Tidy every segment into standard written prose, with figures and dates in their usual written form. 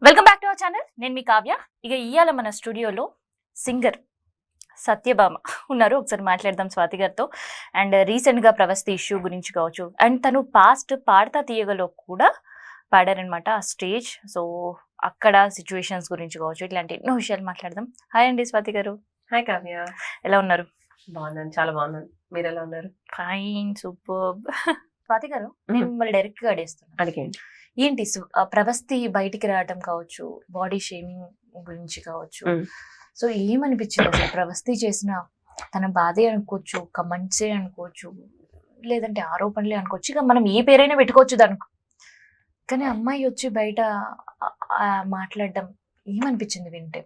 Welcome back to our channel. నేను మీ కావ్య. ఇక ఇవాళ మన స్టూడియోలో సింగర్ సత్యభామ ఉన్నారు. ఒకసారి మాట్లాడదాం స్వాతి గారితో. అండ్ రీసెంట్గా ప్రవస్తి ఇష్యూ గురించి కావచ్చు, అండ్ తను పాస్ట్ పాడతా తీయగలో కూడా పాడారనమాట ఆ స్టేజ్. సో అక్కడ సిచ్యువేషన్స్ గురించి కావచ్చు, ఇట్లాంటి ఎన్నో విషయాలు మాట్లాడదాం. హాయ్ అండి స్వాతి గారు. హాయ్ కావ్య. ఎలా ఉన్నారు? బాగున్నాను, చాలా బాగున్నాను. మీరు ఎలా ఉన్నారు? Fine, super. స్వాతి గారు, నేను మిమ్మల్ని డైరెక్ట్గా అడిగేస్తున్నాను. అడిగేయండి. ఏంటి ప్రవస్తి బయటికి రావటం కావచ్చు, బాడీ షేమింగ్ గురించి కావచ్చు, సో ఏమనిపించింది అసలు? ప్రవస్తి చేసిన తన బాధే అనుకోవచ్చు, కమెంట్సే అనుకోవచ్చు, లేదంటే ఆరోపణలే అనుకోవచ్చు, ఇక మనం ఏ పేరైనా పెట్టుకోవచ్చు దానికి. కానీ అమ్మాయి వచ్చి బయట మాట్లాడడం ఏమనిపించింది వింటే?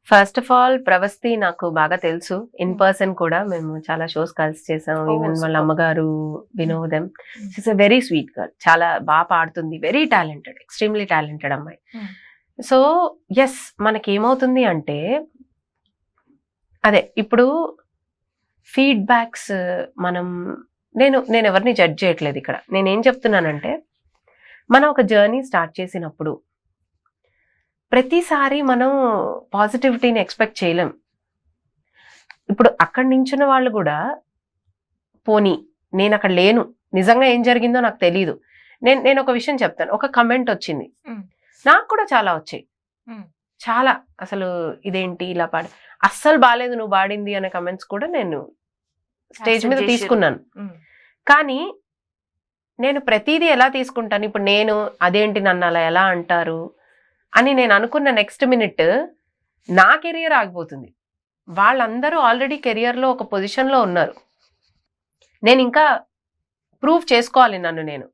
ఫస్ట్ ఆఫ్ ఆల్ ప్రవస్తి నాకు బాగా తెలుసు, ఇన్ పర్సన్ కూడా మేము చాలా షోస్ కలిసి చేసాం. ఈవెన్ వాళ్ళ అమ్మగారు వినోదం. She's a very sweet girl, చాలా బాగా పాడుతుంది, వెరీ టాలెంటెడ్, ఎక్స్ట్రీమ్లీ టాలెంటెడ్ అమ్మాయి. సో ఎస్, మనకేమవుతుంది అంటే అదే ఇప్పుడు ఫీడ్బ్యాక్స్ నేను ఎవరిని జడ్జ్ చేయట్లేదు ఇక్కడ. నేనేం చెప్తున్నానంటే, మనం ఒక జర్నీ స్టార్ట్ చేసినప్పుడు ప్రతిసారి మనం పాజిటివిటీని ఎక్స్పెక్ట్ చేయలేం. ఇప్పుడు అక్కడి నించున్న వాళ్ళు కూడా పోనీ నేను అక్కడ లేను, నిజంగా ఏం జరిగిందో నాకు తెలీదు, నేను ఒక విషయం చెప్తాను. ఒక కమెంట్ వచ్చింది, నాకు కూడా చాలా వచ్చాయి, చాలా. అసలు ఇదేంటి ఇలా పాడి, అస్సలు బాగాలేదు నువ్వు పాడింది అనే కమెంట్స్ కూడా నేను స్టేజ్ మీద తీసుకున్నాను. కానీ నేను ప్రతిదీ ఎలా తీసుకుంటాను, ఇప్పుడు నేను అదేంటి నన్ను అలా ఎలా అంటారు అని నేను అనుకున్న నెక్స్ట్ మినిట్ నా కెరియర్ ఆగిపోతుంది. వాళ్ళందరూ ఆల్రెడీ కెరియర్లో ఒక పొజిషన్లో ఉన్నారు, నేను ఇంకా ప్రూవ్ చేసుకోవాలి నన్ను నేను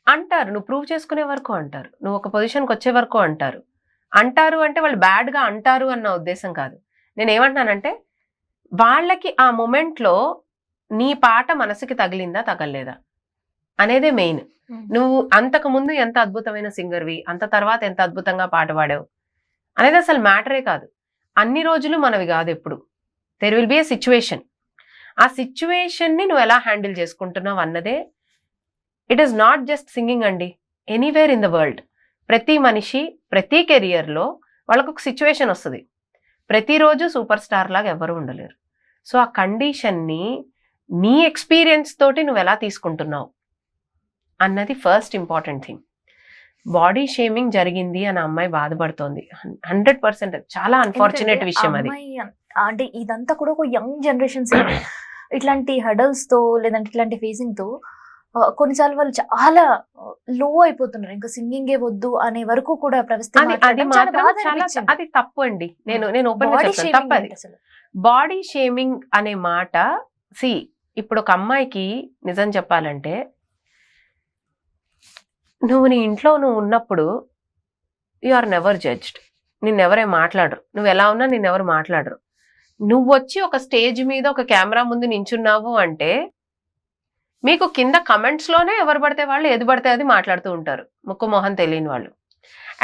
అంటారు. నువ్వు ప్రూవ్ చేసుకునే వరకు అంటారు, నువ్వు ఒక పొజిషన్కి వచ్చే వరకు అంటారు అంటే వాళ్ళు బ్యాడ్గా అంటారు అన్న ఉద్దేశం కాదు. నేను ఏమంటున్నానంటే, వాళ్ళకి ఆ మొమెంట్లో నీ పాట మనసుకి తగిలిందా తగలేదా అనేదే మెయిన్. నువ్వు అంతకు ముందు ఎంత అద్భుతమైన సింగర్వి, అంత తర్వాత ఎంత అద్భుతంగా పాట పాడావు అనేది అసలు మ్యాటరే కాదు. అన్ని రోజులు మనవి కాదు, ఎప్పుడు there will be A situation. ఆ సిచ్యువేషన్ని నువ్వు ఎలా హ్యాండిల్ చేసుకుంటున్నావు అన్నదే. It is not just singing అండి, ఎనీవేర్ ఇన్ ద వరల్డ్. ప్రతి మనిషి ప్రతి కెరియర్లో వాళ్ళకు ఒక సిచ్యువేషన్ వస్తుంది. ప్రతిరోజు సూపర్ స్టార్ లాగా ఎవరు ఉండలేరు. సో ఆ కండిషన్ని నీ ఎక్స్పీరియన్స్ తోటి నువ్వు ఎలా తీసుకుంటున్నావు అన్నది first important thing. Body shaming జరిగింది అని అమ్మాయి బాధపడుతోంది, 100% చాలా అన్ఫార్చునేట్ విషయం అది. అంటే ఇదంతా కూడా ఒక యంగ్ జనరేషన్స్ ఇట్లాంటి హడల్స్ తో లేదంటే ఇట్లాంటి ఫేసింగ్ తో కొన్నిసార్లు వాళ్ళు చాలా లో అయిపోతున్నారు, ఇంకా సింగింగే వద్దు అనే వరకు కూడా అది తప్పు అండి. నేను ఓపెన్ గా చెప్తాను, తప్పది. బాడీ షేమింగ్ అనే మాట, ఇప్పుడు ఒక అమ్మాయికి నిజం చెప్పాలంటే, నువ్వు నీ ఇంట్లో నువ్వు ఉన్నప్పుడు యు ఆర్ నెవర్ జడ్జ్డ్, నిన్నెవరేం మాట్లాడరు, నువ్వు ఎలా ఉన్నా నిన్నెవరు మాట్లాడరు. నువ్వు వచ్చి ఒక స్టేజ్ మీద ఒక కెమెరా ముందు నించున్నావు అంటే మీకు కింద కమెంట్స్ లోనే ఎవరు పడితే వాళ్ళు ఏది పడితే అది మాట్లాడుతూ ఉంటారు, ముక్కు మొహం తెలియని వాళ్ళు.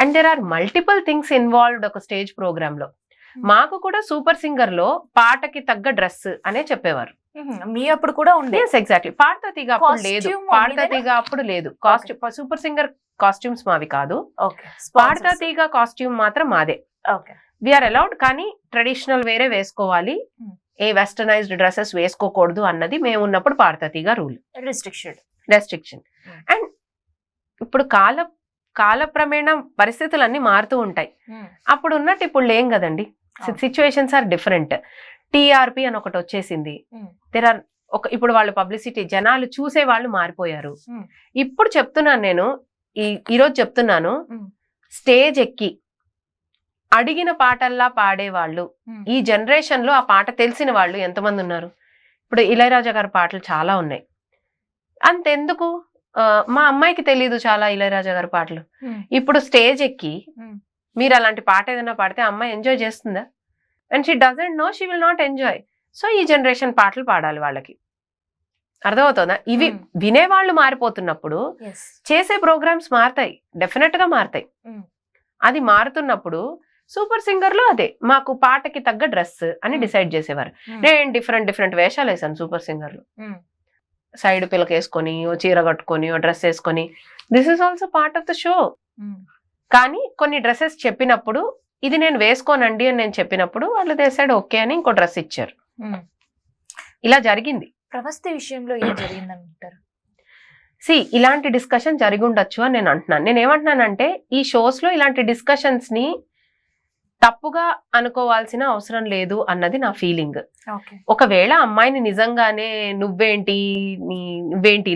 And there are multiple things involved ఒక స్టేజ్ ప్రోగ్రామ్ లో. మాకు కూడా సూపర్ సింగర్ లో పాటకి తగ్గ డ్రెస్ అనే చెప్పేవారు. మీ అప్పుడు కూడా ఉంది? ఎగ్జాక్ట్లీ. పాడతా తీగ అప్పుడు లేదు, పాడతా తీగ అప్పుడు లేదు. కాస్ట్యూమ్, సూపర్ సింగర్ కాస్ట్యూమ్స్ మావి కాదు, పాడతా తీగ కాస్ట్యూమ్ మాత్రం మాదే. వీఆర్ అలౌడ్, కానీ ట్రెడిషనల్ వేరే వేసుకోవాలి, ఏ వెస్టర్నైజ్డ్ డ్రెస్సెస్ వేసుకోకూడదు అన్నది మేము ఉన్నప్పుడు పాడతా తీగ రూల్, రెస్ట్రిక్షన్. అండ్ ఇప్పుడు కాలక్రమేణా పరిస్థితులన్నీ మారుతూ ఉంటాయి. అప్పుడు ఉన్నట్టు ఇప్పుడు లేం కదండి, సిచ్యువేషన్స్ ఆర్ డిఫరెంట్. టీఆర్పీ అని ఒకటి వచ్చేసింది. ఇప్పుడు వాళ్ళు పబ్లిసిటీ, జనాలు చూసే వాళ్ళు మారిపోయారు. ఇప్పుడు చెప్తున్నాను నేను, ఈరోజు చెప్తున్నాను, స్టేజ్ ఎక్కి అడిగిన పాటల్లా పాడేవాళ్ళు ఈ జనరేషన్ లో, ఆ పాట తెలిసిన వాళ్ళు ఎంతమంది ఉన్నారు? ఇప్పుడు ఇళయరాజా గారి పాటలు చాలా ఉన్నాయి. అంతెందుకు, మా అమ్మాయికి తెలీదు చాలా ఇళయరాజా గారి పాటలు. ఇప్పుడు స్టేజ్ ఎక్కి మీరు అలాంటి పాట ఏదైనా పాడితే అమ్మాయి ఎంజాయ్ చేస్తుందా? And she doesn't know, she will not enjoy. So ఈ జనరేషన్ పాటలు పాడాలి వాళ్ళకి, అర్థమవుతుందా? ఇవి వినేవాళ్ళు మారిపోతున్నప్పుడు చేసే ప్రోగ్రామ్స్ మారుతాయి, డెఫినెట్ గా మారుతాయి. అది మారుతున్నప్పుడు సూపర్ సింగర్ లో అదే మాకు పాటకి తగ్గ డ్రెస్ అని డిసైడ్ చేసేవారు. నేను డిఫరెంట్ వేషాలు వేసాను సూపర్ సింగర్ లో, సైడ్ పిల్లక వేసుకొని, ఓ చీర కట్టుకొని, ఓ డ్రెస్ వేసుకొని. This is also part of the show. కానీ కొన్ని డ్రెస్సెస్ చెప్పినప్పుడు ఇది నేను వేసుకోనండి అని నేను చెప్పినప్పుడు వాళ్ళు దేశాడు ఓకే అని ఇంకో డ్రెస్ ఇచ్చారు. ఇలా జరిగింది. ప్రవస్తి విషయంలో ఏం జరిగిందంటారు? ఇలాంటి డిస్కషన్ జరిగి ఉండొచ్చు అని నేను అంటున్నాను. నేను ఏమంటున్నానంటే ఈ షోస్ లో ఇలాంటి డిస్కషన్స్ ని తప్పుగా అనుకోవాల్సిన అవసరం లేదు అన్నది నా ఫీలింగ్. ఒకవేళ అమ్మాయిని నిజంగానే నువ్వేంటి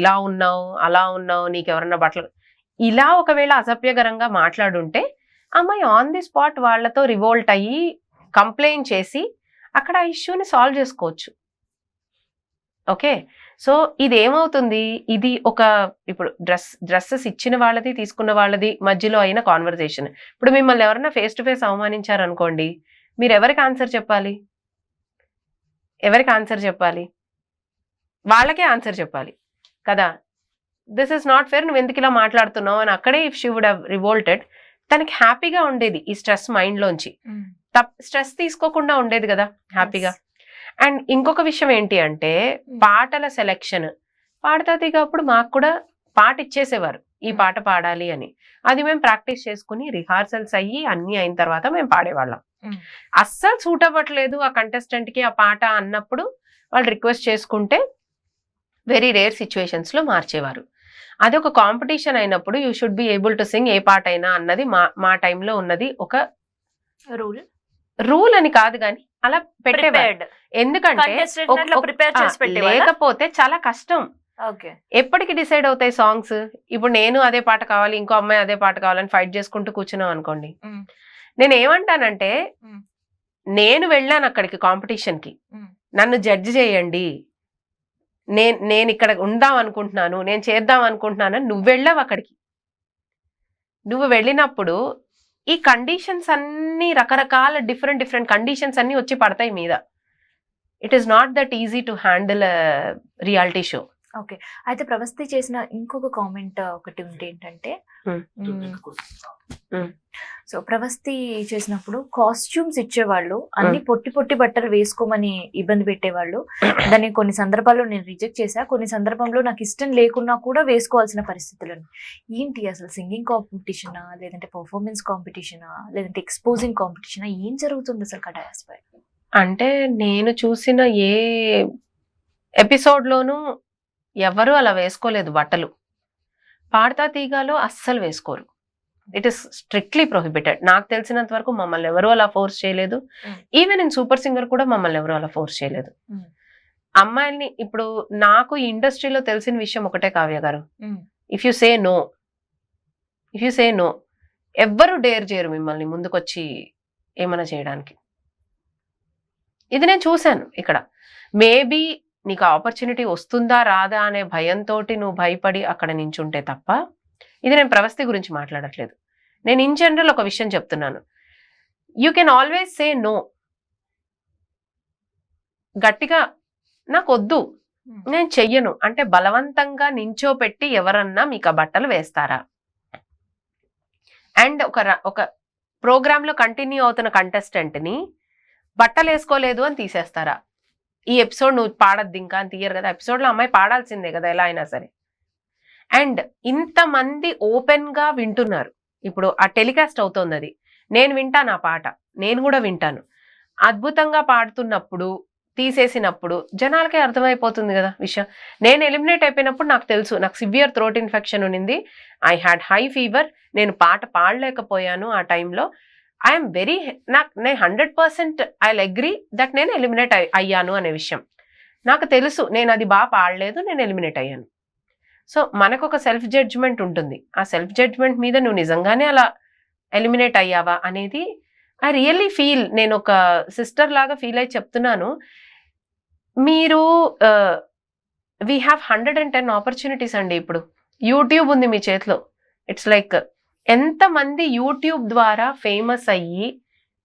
ఇలా ఉన్నావు అలా ఉన్నావు నీకెవరన్నా బట్టలు ఇలా ఒకవేళ అసభ్యకరంగా మాట్లాడుంటే అమ్మాయి ఆన్ ది స్పాట్ వాళ్ళతో రివోల్ట్ అయ్యి కంప్లైంట్ చేసి అక్కడ ఆ ఇష్యూని సాల్వ్ చేసుకోవచ్చు. ఓకే, సో ఇది ఏమవుతుంది, ఇది ఒక ఇప్పుడు డ్రెస్సెస్ ఇచ్చిన వాళ్ళది తీసుకున్న వాళ్ళది మధ్యలో అయిన కాన్వర్జేషన్. ఇప్పుడు మిమ్మల్ని ఎవరైనా ఫేస్ టు ఫేస్ అవమానించారనుకోండి, మీరు ఎవరికి ఆన్సర్ చెప్పాలి? వాళ్ళకే ఆన్సర్ చెప్పాలి కదా. దిస్ ఇస్ నాట్ ఫేర్, నువ్వు ఎందుకు ఇలా మాట్లాడుతున్నావు అని. అక్కడే if she would have revolted, తనకి హ్యాపీగా ఉండేది ఈ స్ట్రెస్ మైండ్ లోంచి, స్ట్రెస్ తీసుకోకుండా ఉండేది కదా హ్యాపీగా. అండ్ ఇంకొక విషయం ఏంటి అంటే పాటల సెలెక్షన్. పాడతా దిగప్పుడు మాకు కూడా పాట ఇచ్చేసేవారు, ఈ పాట పాడాలి అని. అది మేము ప్రాక్టీస్ చేసుకుని రిహార్సల్స్ అయ్యి అన్ని అయిన తర్వాత మేము పాడేవాళ్ళం. అస్సలు సూట్ అవ్వట్లేదు ఆ కంటెస్టెంట్ కి ఆ పాట అన్నప్పుడు వాళ్ళు రిక్వెస్ట్ చేసుకుంటే వెరీ రేర్ సిచ్యువేషన్స్ లో మార్చేవారు. అది ఒక కాంపిటీషన్ అయినప్పుడు you should be able to sing ఏ పాట అయినా అన్నది మా టైంలో ఉన్నది ఒక రూల్ అని కాదు కానీ అలా పెట్టేవాడు. ఎందుకంటే లేకపోతే చాలా కష్టం. ఎప్పటికి డిసైడ్ అవుతాయి సాంగ్స్? ఇప్పుడు నేను అదే పాట కావాలి, ఇంకో అమ్మాయి అదే పాట కావాలని ఫైట్ చేసుకుంటూ కూర్చున్నాం అనుకోండి. నేను ఏమంటానంటే నేను వెళ్ళాను అక్కడికి కాంపిటీషన్ కి, నన్ను జడ్జి చేయండి, నేను ఇక్కడ ఉందాం అనుకుంటున్నాను, నేను చేద్దాం అనుకుంటున్నాను. నువ్వు వెళ్ళావు అక్కడికి, నువ్వు వెళ్ళినప్పుడు ఈ కండిషన్స్ అన్ని రకరకాల డిఫరెంట్ కండిషన్స్ అన్ని వచ్చి పడతాయి మీద. It is not that easy to handle reality show. Okay, అయితే ప్రవస్తి చేసిన ఇంకొక కామెంట్ ఒకటి ఉంది ఏంటంటే, సో ప్రవస్తి చేసినప్పుడు కాస్ట్యూమ్స్ ఇచ్చేవాళ్ళు, అన్ని పొట్టి పొట్టి బట్టలు వేసుకోమని ఇబ్బంది పెట్టేవాళ్ళు. దాన్ని కొన్ని సందర్భాల్లో నేను రిజెక్ట్ చేశా, కొన్ని సందర్భంలో నాకు ఇష్టం లేకున్నా కూడా వేసుకోవాల్సిన పరిస్థితులు. ఏంటి అసలు సింగింగ్ కాంపిటీషనా, లేదంటే పర్ఫార్మెన్స్ కాంపిటీషనా, లేదంటే ఎక్స్పోజింగ్ కాంపిటీషనా, ఏం జరుగుతుంది అసలు కడాస్ పై? అంటే నేను చూసిన ఏ ఎపిసోడ్ లోనూ ఎవరు అలా వేసుకోలేదు బట్టలు. పాడతా తీగాలో అస్సలు వేసుకోరు. It is strictly prohibited. నాకు తెలిసినంత వరకు మమ్మల్ని ఎవరు అలా ఫోర్స్ చేయలేదు. ఈవెన్ ఇన్ సూపర్ సింగర్ కూడా మమ్మల్ని ఎవరు అలా ఫోర్స్ చేయలేదు. అమ్మాయిల్ని ఇప్పుడు నాకు ఈ ఇండస్ట్రీలో తెలిసిన విషయం ఒకటే కావ్య గారు, ఇఫ్ యు సే నో ఎవ్వరు డేర్ చేయరు మిమ్మల్ని ముందుకొచ్చి ఏమైనా చేయడానికి. ఇది నేను చూశాను ఇక్కడ. మేబీ నీకు ఆపర్చునిటీ వస్తుందా రాదా అనే భయంతో నువ్వు భయపడి అక్కడ నించుంటే తప్ప, ఇది నేను ప్రవస్తి గురించి మాట్లాడట్లేదు, నేను ఇన్ జనరల్ ఒక విషయం చెప్తున్నాను. You can always say no. గట్టిగా నాకు వద్దు, నేను చెయ్యను అంటే బలవంతంగా నించోపెట్టి ఎవరన్నా మీకు ఆ బట్టలు వేస్తారా? అండ్ ఒక ప్రోగ్రామ్ లో కంటిన్యూ అవుతున్న కంటెస్టెంట్ ని బట్టలు వేసుకోలేదు అని తీసేస్తారా? ఈ ఎపిసోడ్ నువ్వు పాడద్దు ఇంకా అని తీయరు కదా. ఎపిసోడ్ లో అమ్మాయి పాడాల్సిందే కదా ఎలా అయినా సరే. అండ్ ఇంతమంది ఓపెన్ గా వింటున్నారు. ఇప్పుడు ఆ టెలికాస్ట్ అవుతోంది, అది నేను వింటాను, ఆ పాట నేను కూడా వింటాను. అద్భుతంగా పాడుతున్నప్పుడు తీసేసినప్పుడు జనాలకే అర్థమైపోతుంది కదా విషయం. నేను ఎలిమినేట్ అయిపోయినప్పుడు నాకు తెలుసు, నాకు సివియర్ థ్రోట్ ఇన్ఫెక్షన్ ఉన్నింది, ఐ హ్యాడ్ హై ఫీవర్, నేను పాట పాడలేకపోయాను ఆ టైంలో. ఐఎమ్ వెరీ నేను 100% ఐల్ అగ్రీ దట్ నేను ఎలిమినేట్ అయ్యాను అనే విషయం నాకు తెలుసు. నేను అది బాగా పాడలేదు, నేను ఎలిమినేట్ అయ్యాను. సో మనకు ఒక సెల్ఫ్ జడ్జ్మెంట్ ఉంటుంది. ఆ సెల్ఫ్ జడ్జ్మెంట్ మీద నువ్వు నిజంగానే అలా ఎలిమినేట్ అయ్యావా అనేది ఐ రియల్లీ ఫీల్, నేను ఒక సిస్టర్ లాగా ఫీల్ అయ్యి చెప్తున్నాను. మీరు వీ హ్యావ్ 110 ఆపర్చునిటీస్ అండి. ఇప్పుడు యూట్యూబ్ ఉంది మీ చేతిలో. ఇట్స్ లైక్ ఎంతమంది యూట్యూబ్ ద్వారా ఫేమస్ అయ్యి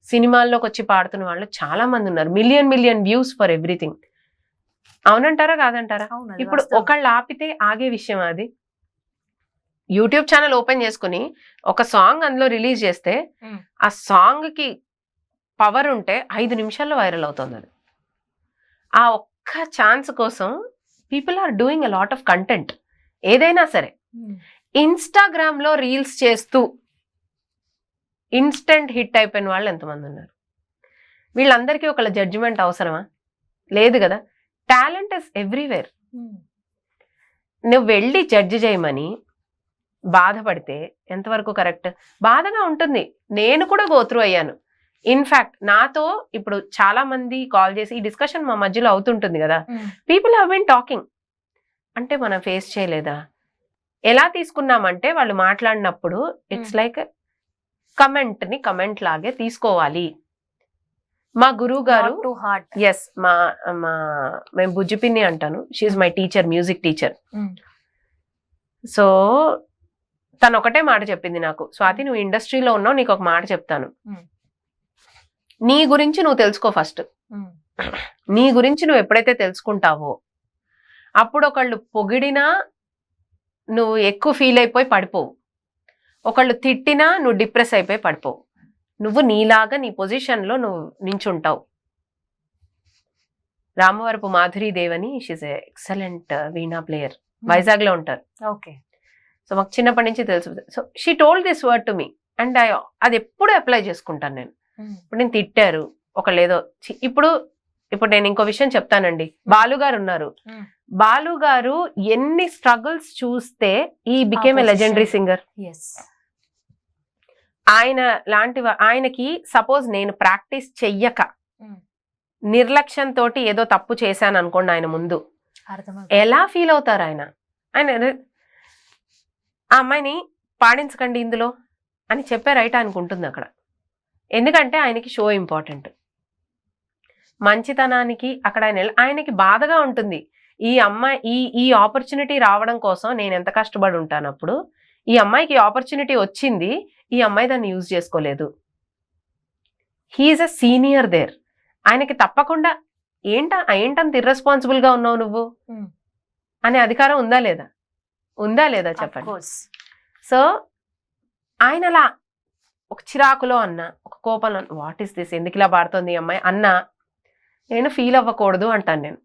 సినిమాల్లోకి వచ్చి పాడుతున్న వాళ్ళు చాలా మంది ఉన్నారు. Million views for everything. అవునంటారా కాదంటారా? ఇప్పుడు ఒకళ్ళు ఆపితే ఆగే విషయం అది. యూట్యూబ్ ఛానల్ ఓపెన్ చేసుకుని ఒక సాంగ్ అందులో రిలీజ్ చేస్తే ఆ సాంగ్ కి పవర్ ఉంటే 5 నిమిషాల్లో వైరల్ అవుతుంది అది. ఆ ఒక్క ఛాన్స్ కోసం people are doing a lot of content. ఏదైనా సరే ఇన్స్టాగ్రామ్ లో రీల్స్ చేస్తూ ఇన్స్టెంట్ హిట్ అయిపోయిన వాళ్ళు ఎంతమంది ఉన్నారు? వీళ్ళందరికీ ఒకళ్ళ జడ్జిమెంట్ అవసరమా? లేదు కదా. Talent is everywhere. నువ్వు వెళ్ళి జడ్జి చేయమని బాధపడితే ఎంతవరకు కరెక్ట్? బాధగా ఉంటుంది. నేను కూడా గోత్రూ అయ్యాను. ఇన్ఫాక్ట్ నాతో ఇప్పుడు చాలా మంది కాల్ చేసి ఈ డిస్కషన్ మా మధ్యలో అవుతుంటుంది కదా, పీపుల్ హ్యావ్ బీన్ టాకింగ్. అంటే మనం ఫేస్ చేయలేదా? ఎలా తీసుకున్నామంటే వాళ్ళు మాట్లాడినప్పుడు ఇట్స్ లైక్ కమెంట్ ని కమెంట్ లాగే తీసుకోవాలి. మా గురువు గారు, ఎస్, మేము బుజ్జిపిన్ని అంటాను, she's my teacher, music teacher. So తను ఒకటే మాట చెప్పింది నాకు, స్వాతి నువ్వు ఇండస్ట్రీలో ఉన్నావు, నీకు ఒక మాట చెప్తాను, నీ గురించి నువ్వు తెలుసుకో ఫస్ట్. నీ గురించి నువ్వు ఎప్పుడైతే తెలుసుకుంటావో అప్పుడు ఒకళ్ళు పొగిడినా నువ్వు ఎక్కువ ఫీల్ అయిపోయి పడిపోవు, ఒకళ్ళు తిట్టినా నువ్వు డిప్రెస్ అయిపోయి పడిపోవు. నువ్వు నీలాగా నీ పొజిషన్లో నువ్వు నించుంటావు. రామవరపు మాధురీదేవి అని, she's excellent veena player, Vizag లో ఉంటారు. ఓకే. సో మాకు చిన్నప్పటి నుంచి తెలుసు. So she told this word to me and అది ఎప్పుడు అప్లై చేసుకుంటాను నేను. ఇప్పుడు నేను తిట్టారు ఒకళ్ళు ఏదో, ఇప్పుడు నేను ఇంకో విషయం చెప్తానండి. బాలు గారు ఉన్నారు, బాలు గారు ఎన్ని స్ట్రగుల్స్ చూస్తే he became a legendary singer. ఆయన ఆయనకి సపోజ్ నేను ప్రాక్టీస్ చెయ్యక నిర్లక్ష్యంతో ఏదో తప్పు చేశాను అనుకోండి ఆయన ముందు, ఎలా ఫీల్ అవుతారు ఆయన? ఆ అమ్మాయిని పాడించకండి ఇందులో అని చెప్పే రైట్ ఆయనకు ఉంటుంది అక్కడ. ఎందుకంటే ఆయనకి షో ఇంపార్టెంట్. మంచితనానికి అక్కడ ఆయనకి బాధగా ఉంటుంది. ఈ అమ్మాయి ఈ ఆపర్చునిటీ రావడం కోసం నేను ఎంత కష్టపడి ఉంటాను. అప్పుడు ఈ అమ్మాయికి ఆపర్చునిటీ వచ్చింది, ఈ అమ్మాయి దాన్ని యూజ్ చేసుకోలేదు. He's a senior there. ఆయనకి తప్పకుండా ఏంటంత ఇర్రెస్పాన్సిబుల్ గా ఉన్నావు నువ్వు అనే అధికారం ఉందా లేదా చెప్పండి. సో ఆయన అలా ఒక చిరాకులో అన్న, ఒక కోపంలో వాట్ ఈస్ దిస్, ఎందుకు ఇలా పాడుతోంది ఈ అమ్మాయి అన్నా నేను ఫీల్ అవ్వకూడదు అంటాను నేను.